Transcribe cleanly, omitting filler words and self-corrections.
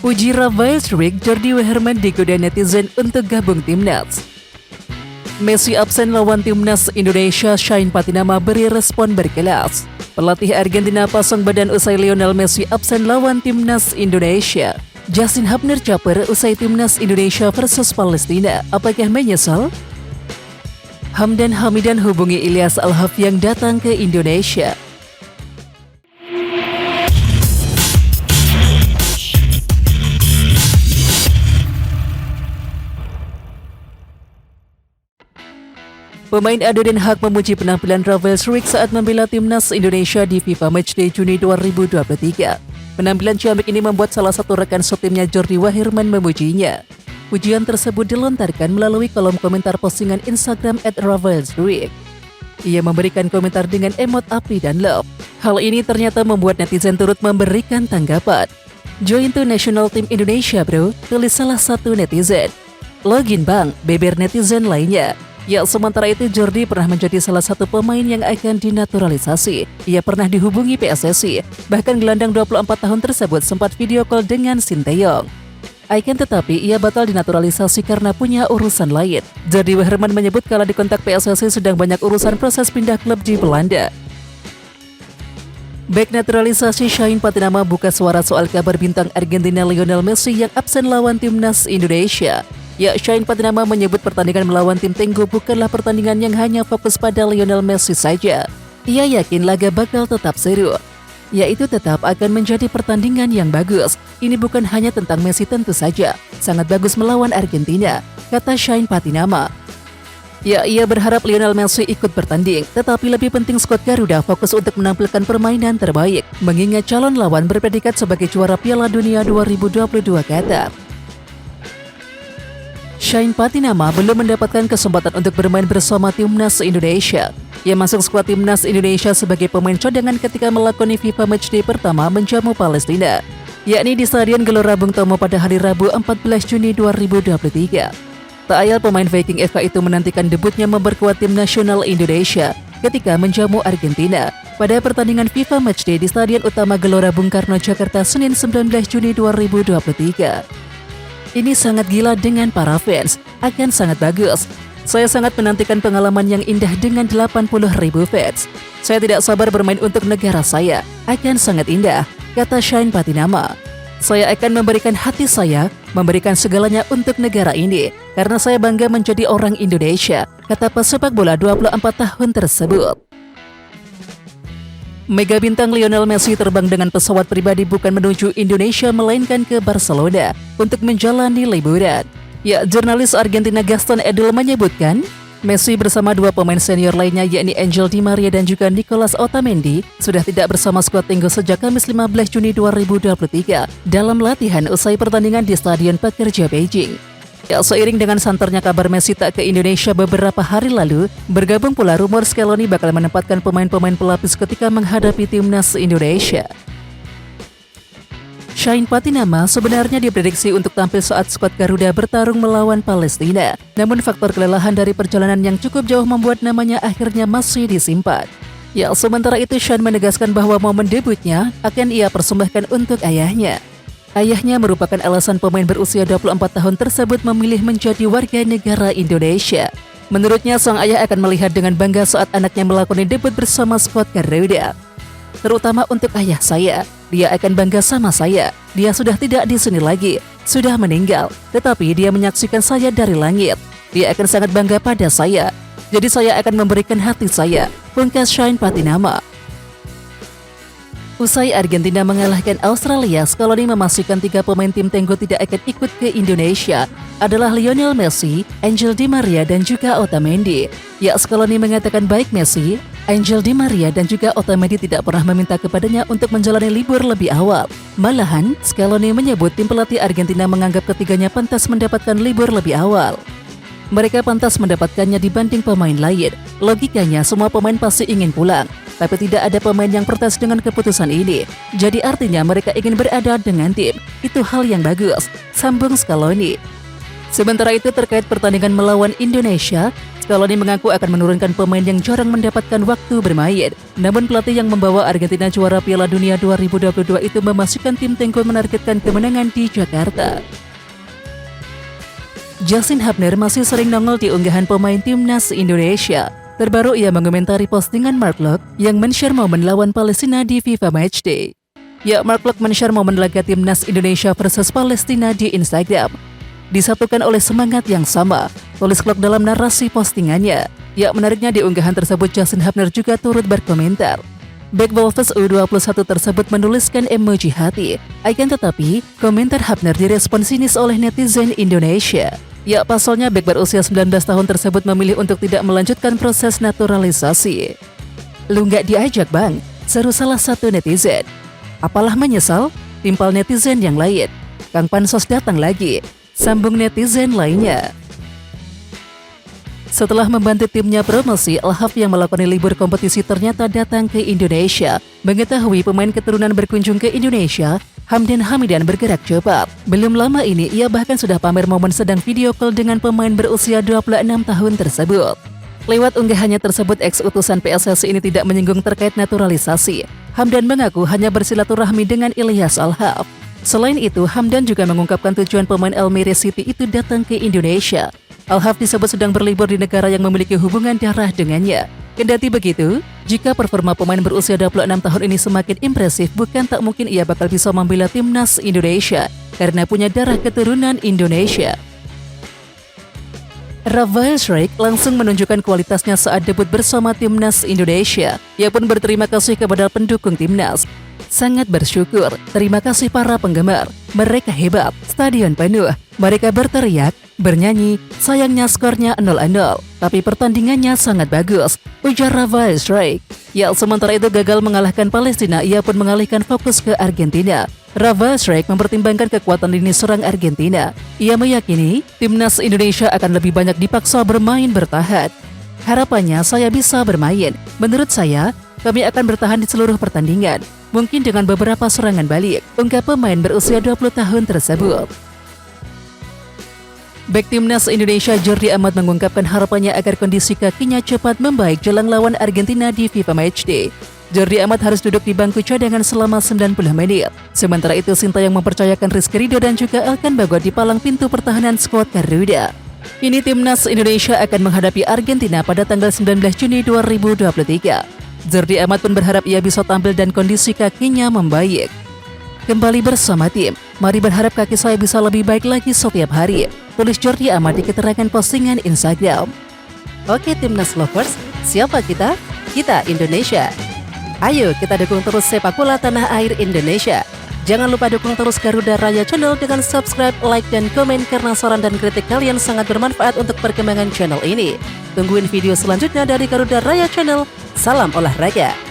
Uji Rafael Struijk, Jordi Wehrman digoda netizen untuk gabung timnas. Messi absen lawan timnas Indonesia, Shane Patinama beri respon berkelas. Pelatih Argentina pasang badan usai Lionel Messi absen lawan timnas Indonesia. Justin Hubner caper usai timnas Indonesia versus Palestina. Apakah menyesal? Hamdan Hamidan hubungi Ilyas Al-Haf yang datang ke Indonesia. Pemain adu Den Haag memuji penampilan Rafael Struijk saat membela timnas Indonesia di FIFA Matchday Juni 2023. Penampilan ciamik ini membuat salah satu rekan setimnya Jordi Wehrman memujinya. Pujian tersebut dilontarkan melalui kolom komentar postingan Instagram @RafaelStruijk. Ia memberikan komentar dengan emot api dan love. Hal ini ternyata membuat netizen turut memberikan tanggapan. "Join to National Team Indonesia bro," tulis salah satu netizen. "Login bang," beber netizen lainnya. Ya, sementara itu Jordi pernah menjadi salah satu pemain yang akan dinaturalisasi. Ia pernah dihubungi PSSI, bahkan gelandang 24 tahun tersebut sempat video call dengan Sinteyong. Akan tetapi ia batal dinaturalisasi karena punya urusan lain. Jordi Wehrman menyebut kala dikontak PSSI sedang banyak urusan proses pindah klub di Belanda. Bek naturalisasi Shane Patinama buka suara soal kabar bintang Argentina Lionel Messi yang absen lawan timnas Indonesia. Ya, Shane Patinama menyebut pertandingan melawan tim Tenggo bukanlah pertandingan yang hanya fokus pada Lionel Messi saja. Ia yakin laga bakal tetap seru, yaitu tetap akan menjadi pertandingan yang bagus. Ini bukan hanya tentang Messi tentu saja, sangat bagus melawan Argentina, kata Shane Patinama. Ya, ia berharap Lionel Messi ikut bertanding, tetapi lebih penting skuad Garuda fokus untuk menampilkan permainan terbaik, mengingat calon lawan berpredikat sebagai juara Piala Dunia 2022 Qatar. Shane Patinama belum mendapatkan kesempatan untuk bermain bersama timnas Indonesia. Ia masuk skuad timnas Indonesia sebagai pemain cadangan ketika melakoni FIFA Matchday pertama menjamu Palestina, yakni di Stadion Gelora Bung Tomo pada hari Rabu 14 Juni 2023. Tak ayal pemain Viking FK itu menantikan debutnya memperkuat tim nasional Indonesia ketika menjamu Argentina pada pertandingan FIFA Matchday di Stadion Utama Gelora Bung Karno, Jakarta, Senin 19 Juni 2023. "Ini sangat gila dengan para fans, akan sangat bagus. Saya sangat menantikan pengalaman yang indah dengan 80.000 fans. Saya tidak sabar bermain untuk negara saya, akan sangat indah," kata Shane Patinama. "Saya akan memberikan hati saya, memberikan segalanya untuk negara ini, karena saya bangga menjadi orang Indonesia," kata pesepak bola 24 tahun tersebut. Mega bintang Lionel Messi terbang dengan pesawat pribadi bukan menuju Indonesia melainkan ke Barcelona untuk menjalani liburan. Ya, jurnalis Argentina Gaston Edul menyebutkan, Messi bersama dua pemain senior lainnya yakni Angel Di Maria dan juga Nicolas Otamendi sudah tidak bersama skuad Tenggo sejak Kamis 15 Juni 2023 dalam latihan usai pertandingan di Stadion Pekerja Beijing. Ya, seiring dengan santernya kabar Messi tak ke Indonesia beberapa hari lalu, bergabung pula rumor Scaloni bakal menempatkan pemain-pemain pelapis ketika menghadapi timnas Indonesia. Shane Patinama sebenarnya diprediksi untuk tampil saat skuad Garuda bertarung melawan Palestina, namun faktor kelelahan dari perjalanan yang cukup jauh membuat namanya akhirnya masih disimpan. Ya, sementara itu Shane menegaskan bahwa momen debutnya akan ia persembahkan untuk ayahnya. Ayahnya merupakan alasan pemain berusia 24 tahun tersebut memilih menjadi warga negara Indonesia. Menurutnya, sang ayah akan melihat dengan bangga saat anaknya melakoni debut bersama skuad Garuda. "Terutama untuk ayah saya, dia akan bangga sama saya. Dia sudah tidak di sini lagi, sudah meninggal, tetapi dia menyaksikan saya dari langit. Dia akan sangat bangga pada saya. Jadi saya akan memberikan hati saya," pungkas Shane Patinama. Usai Argentina mengalahkan Australia, Scaloni memastikan 3 pemain tim Tenggo tidak akan ikut ke Indonesia adalah Lionel Messi, Angel Di Maria, dan juga Otamendi. Ya, Scaloni mengatakan baik Messi, Angel Di Maria, dan juga Otamendi tidak pernah meminta kepadanya untuk menjalani libur lebih awal. Malahan, Scaloni menyebut tim pelatih Argentina menganggap ketiganya pantas mendapatkan libur lebih awal. Mereka pantas mendapatkannya dibanding pemain lain. Logikanya semua pemain pasti ingin pulang, tapi tidak ada pemain yang protes dengan keputusan ini. Jadi artinya mereka ingin berada dengan tim. Itu hal yang bagus, sambung Scaloni. Sementara itu terkait pertandingan melawan Indonesia, Scaloni mengaku akan menurunkan pemain yang jarang mendapatkan waktu bermain. Namun pelatih yang membawa Argentina juara Piala Dunia 2022 itu memastikan tim Tengku menargetkan kemenangan di Jakarta. Justin Hubner masih sering nongol di unggahan pemain timnas Indonesia. Terbaru ia mengomentari postingan Mark Locke yang men-share momen lawan Palestina di FIFA Matchday. Ya, Mark Locke men-share momen laga timnas Indonesia versus Palestina di Instagram. Disatukan oleh semangat yang sama, tulis Locke dalam narasi postingannya. Ya, menariknya di unggahan tersebut Justin Hubner juga turut berkomentar. Back Wolves U21 tersebut menuliskan emoji hati. Akan tetapi, komentar Hubner direspon sinis oleh netizen Indonesia. Ya, pasalnya bek berusia 19 tahun tersebut memilih untuk tidak melanjutkan proses naturalisasi. Lu nggak diajak bang, seru salah satu netizen. Apalah menyesal? Timpal netizen yang lain. Kang Pansos datang lagi, sambung netizen lainnya. Setelah membantu timnya promosi, Al-Haf yang melakoni libur kompetisi ternyata datang ke Indonesia. Mengetahui pemain keturunan berkunjung ke Indonesia, Hamdan Hamidan bergerak cepat. Belum lama ini, ia bahkan sudah pamer momen sedang video call dengan pemain berusia 26 tahun tersebut. Lewat unggahannya tersebut, ex-utusan PSSI ini tidak menyinggung terkait naturalisasi. Hamdan mengaku hanya bersilaturahmi dengan Ilyas Al-Haf. Selain itu, Hamdan juga mengungkapkan tujuan pemain Almere City itu datang ke Indonesia. Al-Haf disebut sedang berlibur di negara yang memiliki hubungan darah dengannya. Kendati begitu, jika performa pemain berusia 26 tahun ini semakin impresif, bukan tak mungkin ia bakal bisa membela timnas Indonesia karena punya darah keturunan Indonesia. Rafael Schreik langsung menunjukkan kualitasnya saat debut bersama timnas Indonesia. Ia pun berterima kasih kepada pendukung timnas. Sangat bersyukur, terima kasih para penggemar. Mereka hebat, stadion penuh. Mereka berteriak, bernyanyi, sayangnya skornya 0-0. Tapi pertandingannya sangat bagus, ujar Rafael Schreik. Ya, sementara itu gagal mengalahkan Palestina, ia pun mengalihkan fokus ke Argentina. Rafael Schreik mempertimbangkan kekuatan lini serang Argentina. Ia meyakini timnas Indonesia akan lebih banyak dipaksa bermain bertahan. Harapannya saya bisa bermain. Menurut saya, kami akan bertahan di seluruh pertandingan. Mungkin dengan beberapa serangan balik, ungkap pemain berusia 20 tahun tersebut. Bek timnas Indonesia Jordi Amat mengungkapkan harapannya agar kondisi kakinya cepat membaik jelang lawan Argentina di FIFA Matchday. Jordi Amat harus duduk di bangku cadangan selama 90 menit. Sementara itu, Sintayong mempercayakan Rizky Ridho dan juga Elkan Bagot di palang pintu pertahanan skuad Garuda. Ini timnas Indonesia akan menghadapi Argentina pada tanggal 19 Juni 2023. Jordi Amat pun berharap ia bisa tampil dan kondisi kakinya membaik. Kembali bersama tim, mari berharap kaki saya bisa lebih baik lagi setiap hari, tulis Jordi Amat di keterangan postingan Instagram. Oke timnas lovers, siapa kita? Kita Indonesia. Ayo kita dukung terus sepak bola tanah air Indonesia. Jangan lupa dukung terus Garuda Raya Channel dengan subscribe, like, dan komen karena saran dan kritik kalian sangat bermanfaat untuk perkembangan channel ini. Tungguin video selanjutnya dari Garuda Raya Channel. Salam olahraga.